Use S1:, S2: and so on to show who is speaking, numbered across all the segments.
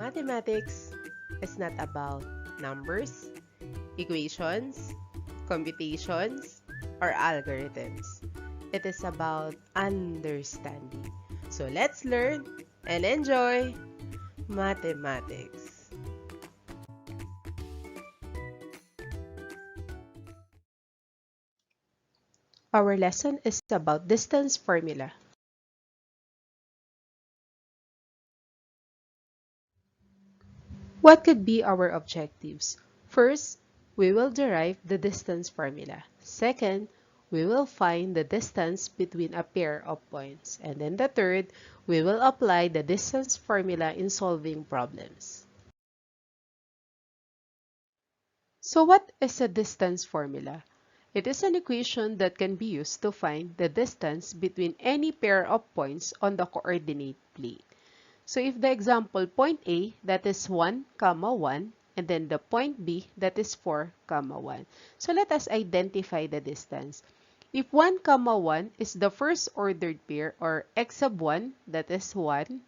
S1: Mathematics is not about numbers, equations, computations, or algorithms. It is about understanding. So let's learn and enjoy mathematics. Our lesson is about distance formula. What could be our objectives? First, we will derive the distance formula. Second, we will find the distance between a pair of points. And then the third, we will apply the distance formula in solving problems. So what is a distance formula? It is an equation that can be used to find the distance between any pair of points on the coordinate plane. So if the example point A, that is 1, 1, and then the point B, that is 4, 1. So let us identify the distance. If 1, 1 is the first ordered pair, or x sub 1, that is 1,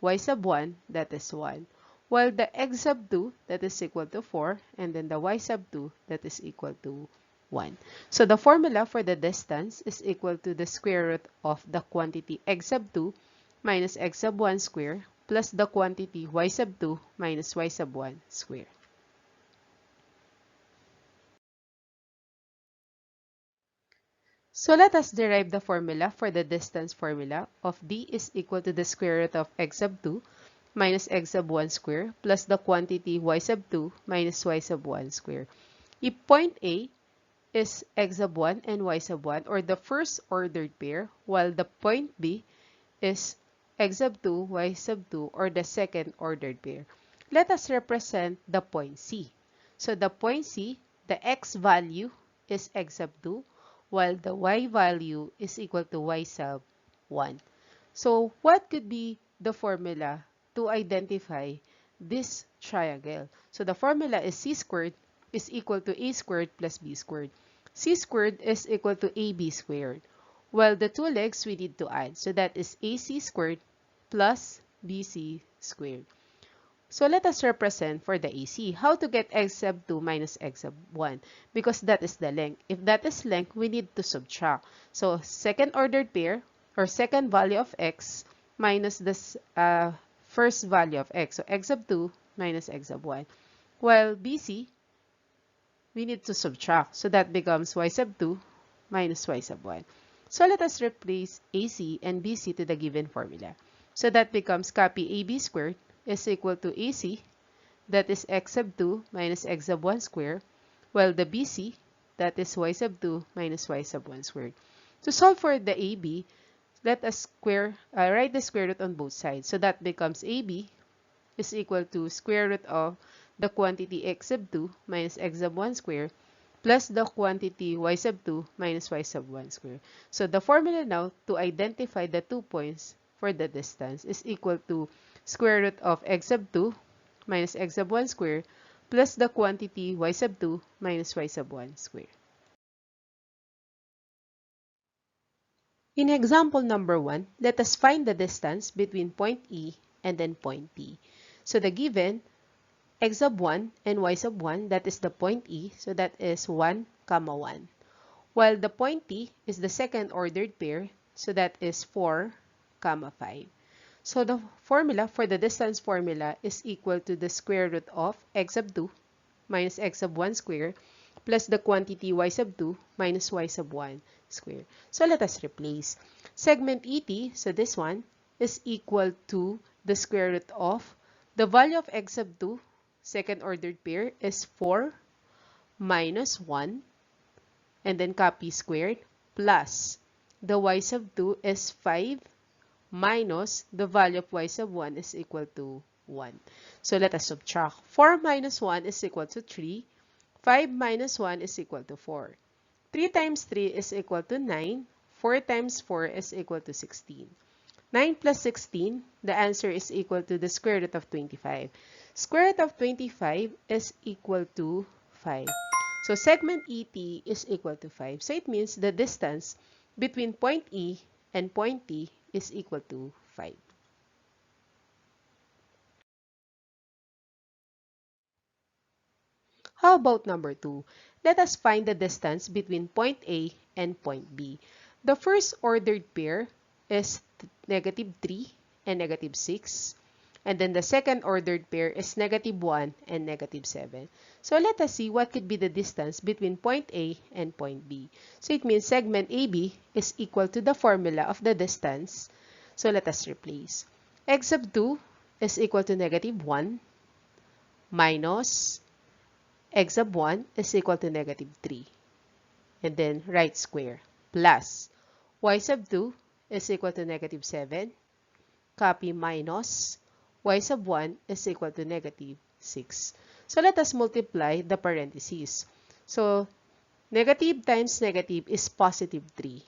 S1: y sub 1, that is 1. While the x sub 2, that is equal to 4, and then the y sub 2, that is equal to 1. So the formula for the distance is equal to the square root of the quantity x sub 2 minus x sub 1 square plus the quantity y sub 2 minus y sub 1 square. So let us derive the formula for the distance formula of d is equal to the square root of x sub 2 minus x sub 1 square plus the quantity y sub 2 minus y sub 1 square. If point A is x sub 1 and y sub 1, or the first ordered pair, while the point B is x sub 2, y sub 2, or the second ordered pair. Let us represent the point C. So the point C, the x value is x sub 2, while the y value is equal to y sub 1. So what could be the formula to identify this triangle? So the formula is c squared is equal to a squared plus b squared. C squared is equal to ab squared. Well, the two legs we need to add. So that is AC squared plus BC squared. So let us represent for the AC. How to get x sub 2 minus x sub 1? Because that is the length. If that is length, we need to subtract. So second ordered pair, or second value of x, minus this first value of x. So x sub 2 minus x sub 1. While BC, we need to subtract. So that becomes y sub 2 minus y sub 1. So let us replace AC and BC to the given formula. So that becomes copy AB squared is equal to AC, that is x sub 2 minus x sub 1 squared, while the BC, that is y sub 2 minus y sub 1 squared. To solve for the AB, let us write the square root on both sides. So that becomes AB is equal to square root of the quantity x sub 2 minus x sub 1 squared plus the quantity y sub 2 minus y sub 1 squared. So the formula now to identify the 2 points for the distance is equal to square root of x sub 2 minus x sub 1 squared plus the quantity y sub 2 minus y sub 1 squared. In example number 1, let us find the distance between point E and then point P. So the given x sub 1 and y sub 1, that is the point E, so that is 1, 1. While the point P is the second ordered pair, so that is 4, 5. So the formula for the distance formula is equal to the square root of x sub 2 minus x sub 1 square plus the quantity y sub 2 minus y sub 1 square. So let us replace. Segment ET, so this one, is equal to the square root of the value of x sub 2, second ordered pair, is 4 minus 1, and then copy squared, plus the y sub 2 is 5 minus the value of y sub 1 is equal to 1. So let us subtract. 4 minus 1 is equal to 3. 5 minus 1 is equal to 4. 3 times 3 is equal to 9. 4 times 4 is equal to 16. 9 plus 16, the answer is equal to the square root of 25. Square root of 25 is equal to 5. So segment ET is equal to 5. So it means the distance between point E and point T is equal to 5. How about number 2? Let us find the distance between point A and point B. The first ordered pair is negative 3 and negative 6. And then the second ordered pair is negative 1 and negative 7. So let us see what could be the distance between point A and point B. So it means segment AB is equal to the formula of the distance. So let us replace. X sub 2 is equal to negative 1 minus x sub 1 is equal to negative 3. And then right square plus y sub 2 is equal to negative 7. Copy minus y sub 1 is equal to negative 6. So let us multiply the parentheses. So negative times negative is positive 3.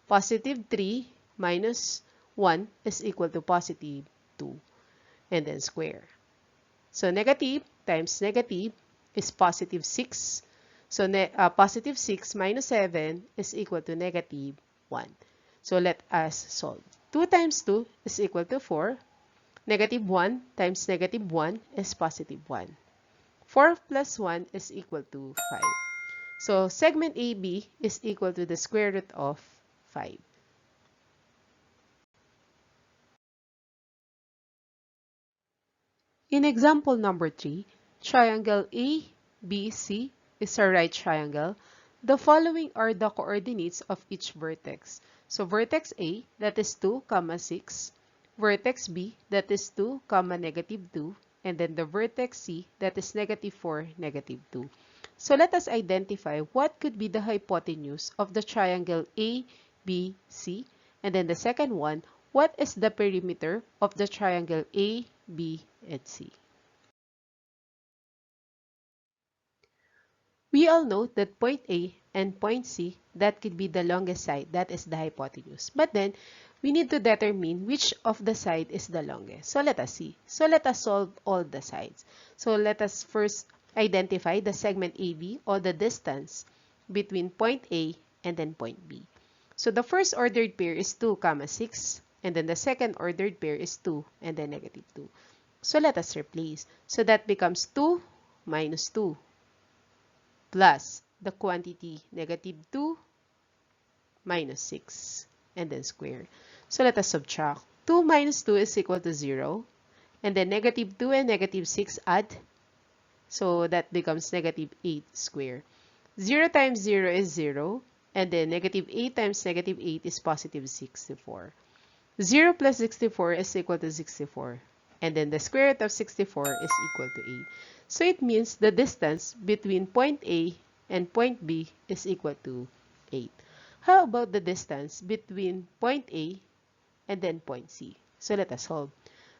S1: Positive 3 minus 1 is equal to positive 2. And then square. So negative times negative is positive 6. So positive 6 minus 7 is equal to negative 1. So let us solve. 2 times 2 is equal to 4. Negative 1 times negative 1 is positive 1. 4 plus 1 is equal to 5. So segment AB is equal to the square root of 5. In example number 3, triangle ABC is a right triangle. The following are the coordinates of each vertex. So vertex A, that is 2, 6. Vertex B, that is 2, negative 2. And then the vertex C, that is negative 4, negative 2. So let us identify what could be the hypotenuse of the triangle ABC. And then the second one, what is the perimeter of the triangle A, B, and C? We all know that point A and point C, that could be the longest side, that is the hypotenuse. But then, we need to determine which of the side is the longest. So let us see. So let us solve all the sides. So let us first identify the segment AB or the distance between point A and then point B. So the first ordered pair is 2, 6. And then the second ordered pair is 2 and then negative 2. So let us replace. So that becomes 2 minus 2 plus the quantity negative 2 minus 6 and then square. So let us subtract. 2 minus 2 is equal to 0. And then negative 2 and negative 6 add. So that becomes negative 8 square. 0 times 0 is 0. And then negative 8 times negative 8 is positive 64. 0 plus 64 is equal to 64. And then the square root of 64 is equal to 8. So it means the distance between point A and point B is equal to 8. How about the distance between point A and then point C? So let us solve.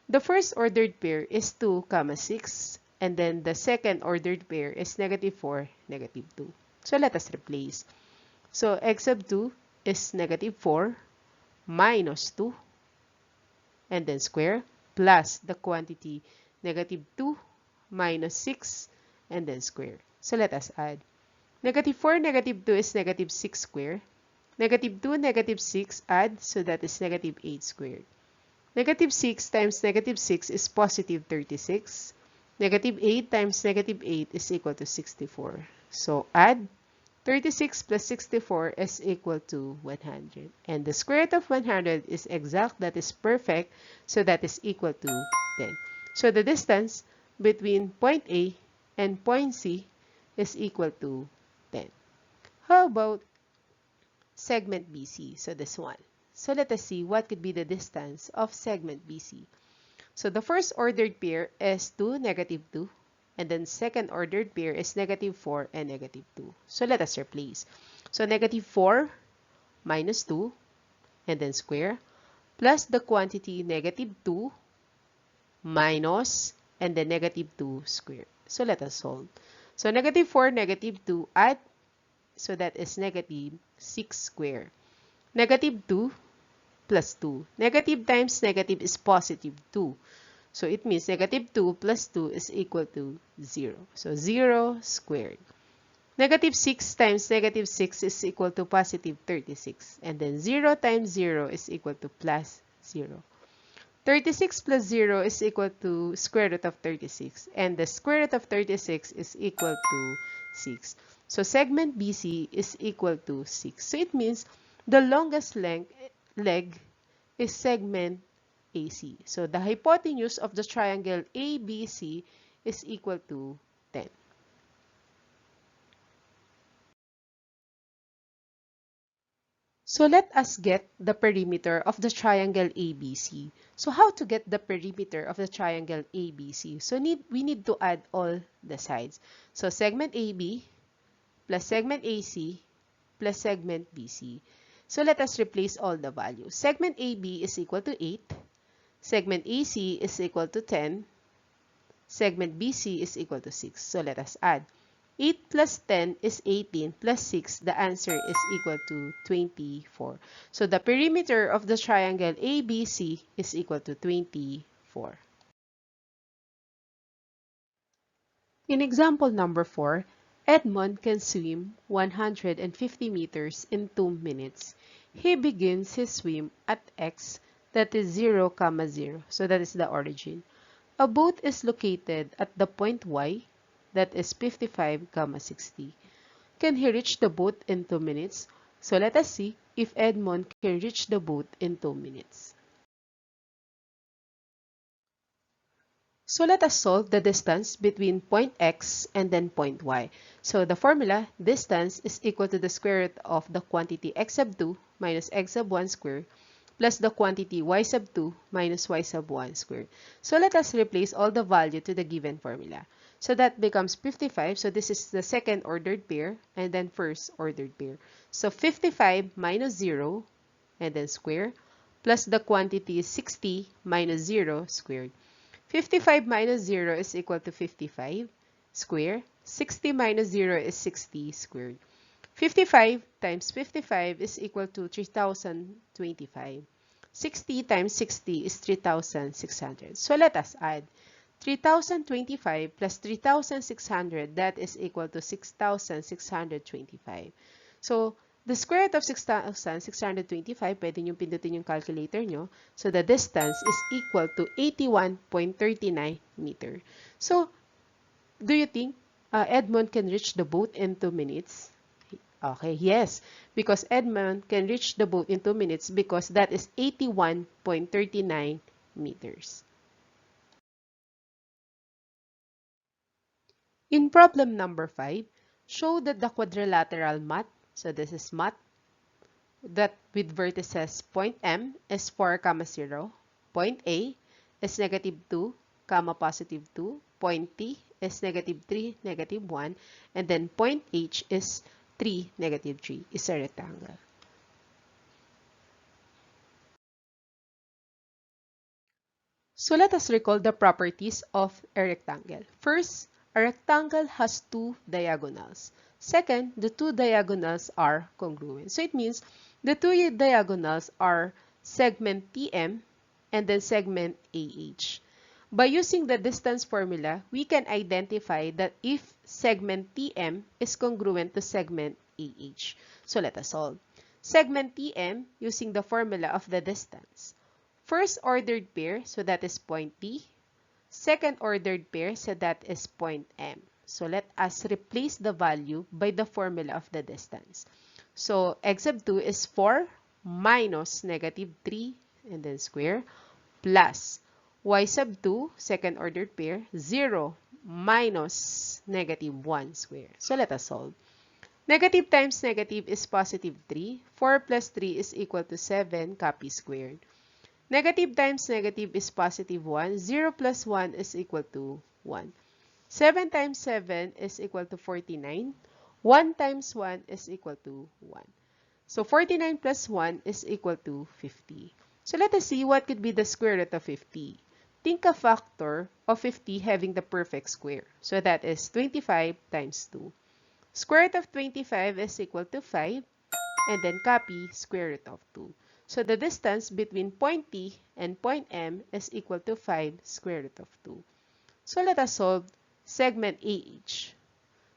S1: The first ordered pair is 2, 6. And then the second ordered pair is negative 4, negative 2. So let us replace. So x sub 2 is negative 4 minus 2 and then square plus the quantity negative 2 minus 6 and then square. So let us add. Negative 4, negative 2 is negative 6 square. Negative 2, negative 6 add, so that is negative 8 squared. Negative 6 times negative 6 is positive 36. Negative 8 times negative 8 is equal to 64. So add 36 plus 64 is equal to 100. And the square root of 100 is exact, that is perfect, so that is equal to 10. So the distance between point A and point C is equal to 10. How about segment BC? So this one. So let us see what could be the distance of segment BC. So the first ordered pair is 2, negative 2. And then second ordered pair is negative 4 and negative 2. So let us replace. So negative 4 minus 2 and then square plus the quantity negative 2 minus and then negative 2 square. So let us solve. So negative 4, negative 2 add. So that is negative 6 square. Negative 2 plus 2. Negative times negative is positive 2. So it means negative 2 plus 2 is equal to 0. So 0 squared. Negative 6 times negative 6 is equal to positive 36. And then 0 times 0 is equal to plus 0. 36 plus 0 is equal to square root of 36. And the square root of 36 is equal to 6. So segment BC is equal to 6. So it means the longest leg is segment AC. So the hypotenuse of the triangle ABC is equal to 10. So let us get the perimeter of the triangle ABC. So how to get the perimeter of the triangle ABC? So we need to add all the sides. So segment AB plus segment AC plus segment BC. So let us replace all the values. Segment AB is equal to 8. Segment AC is equal to 10. Segment BC is equal to 6. So let us add. 8 plus 10 is 18 plus 6. The answer is equal to 24. So the perimeter of the triangle ABC is equal to 24. In example number 4, Edmond can swim 150 meters in 2 minutes. He begins his swim at x, that is 0, 0. So that is the origin. A boat is located at the point y, that is 55, 60. Can he reach the boat in 2 minutes? So let us see if Edmond can reach the boat in 2 minutes. So let us solve the distance between point x and then point y. So the formula, distance is equal to the square root of the quantity x sub 2 minus x sub 1 squared plus the quantity y sub 2 minus y sub 1 squared. So let us replace all the value to the given formula. So that becomes 55. So this is the second ordered pair and then first ordered pair. So 55 minus 0 and then square plus the quantity 60 minus 0 squared. 55 minus 0 is equal to 55 square. 60 minus 0 is 60 squared. 55 times 55 is equal to 3025. 60 times 60 is 3600. So let us add 3025 plus 3600, that is equal to 6625. So the square root of 6,625, pwede nyo pindutin yung calculator nyo. So the distance is equal to 81.39 meter. So do you think Edmond can reach the boat in 2 minutes? Okay, yes, because Edmond can reach the boat in 2 minutes because that is 81.39 meters. In problem number 5, show that the quadrilateral mat, so this is mat, that with vertices point M is 4, 0, point A is negative 2, positive 2, point T is negative 3, negative 1, and then point H is 3, negative 3, is a rectangle. So let us recall the properties of a rectangle. First, a rectangle has 2 diagonals. Second, the 2 diagonals are congruent. So it means the 2 diagonals are segment TM and then segment AH. By using the distance formula, we can identify that if segment TM is congruent to segment AH. So let us solve. Segment TM using the formula of the distance. First ordered pair, so that is point P. Second ordered pair, so that is point M. So let us replace the value by the formula of the distance. So x sub 2 is 4 minus negative 3 and then square plus y sub 2, second ordered pair, 0 minus negative 1 square. So let us solve. Negative times negative is positive 3. 4 plus 3 is equal to 7 copy squared. Negative times negative is positive 1. 0 plus 1 is equal to 1. 7 times 7 is equal to 49. 1 times 1 is equal to 1. So 49 plus 1 is equal to 50. So let us see what could be the square root of 50. Think a factor of 50 having the perfect square. So that is 25 times 2. Square root of 25 is equal to 5. And then copy square root of 2. So the distance between point T and point M is equal to 5 square root of 2. So let us solve segment AH.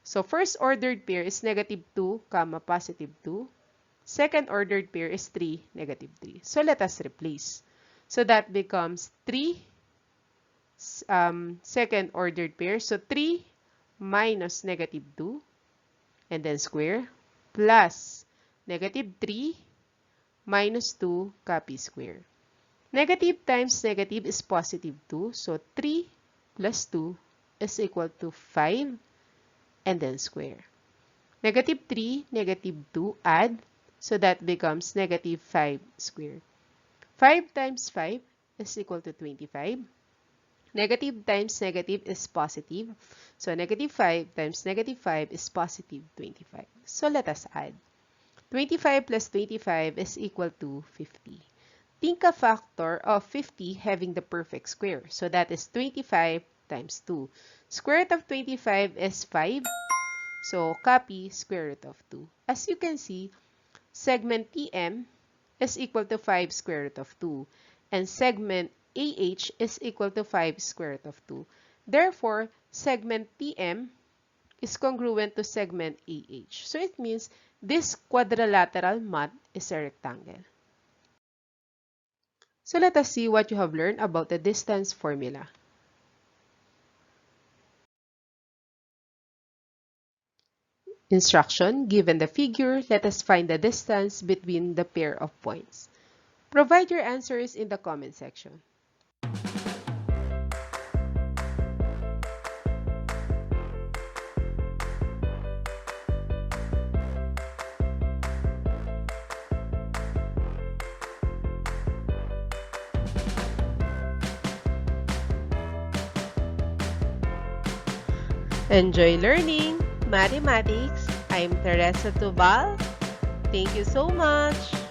S1: So first ordered pair is negative 2, positive 2. Second ordered pair is 3, negative 3. So let us replace. So that becomes 3 second ordered pairs. So 3 minus negative 2 and then square plus negative 3 minus 2 copy square. Negative times negative is positive 2. So 3 plus 2 is equal to 5 and then square. Negative 3, negative 2 add. So that becomes negative 5 squared. 5 times 5 is equal to 25. Negative times negative is positive. So negative 5 times negative 5 is positive 25. So let us add. 25 plus 25 is equal to 50. Think a factor of 50 having the perfect square. So that is 25 times 2. Square root of 25 is 5. So copy square root of 2. As you can see, segment TM is equal to 5 square root of 2. And segment AH is equal to 5 square root of 2. Therefore, segment TM is congruent to segment AH. So it means this quadrilateral mat is a rectangle. So let us see what you have learned about the distance formula. Instruction: given the figure, let us find the distance between the pair of points. Provide your answers in the comment section. Enjoy learning mathematics. I'm Teresa Tubal. Thank you so much.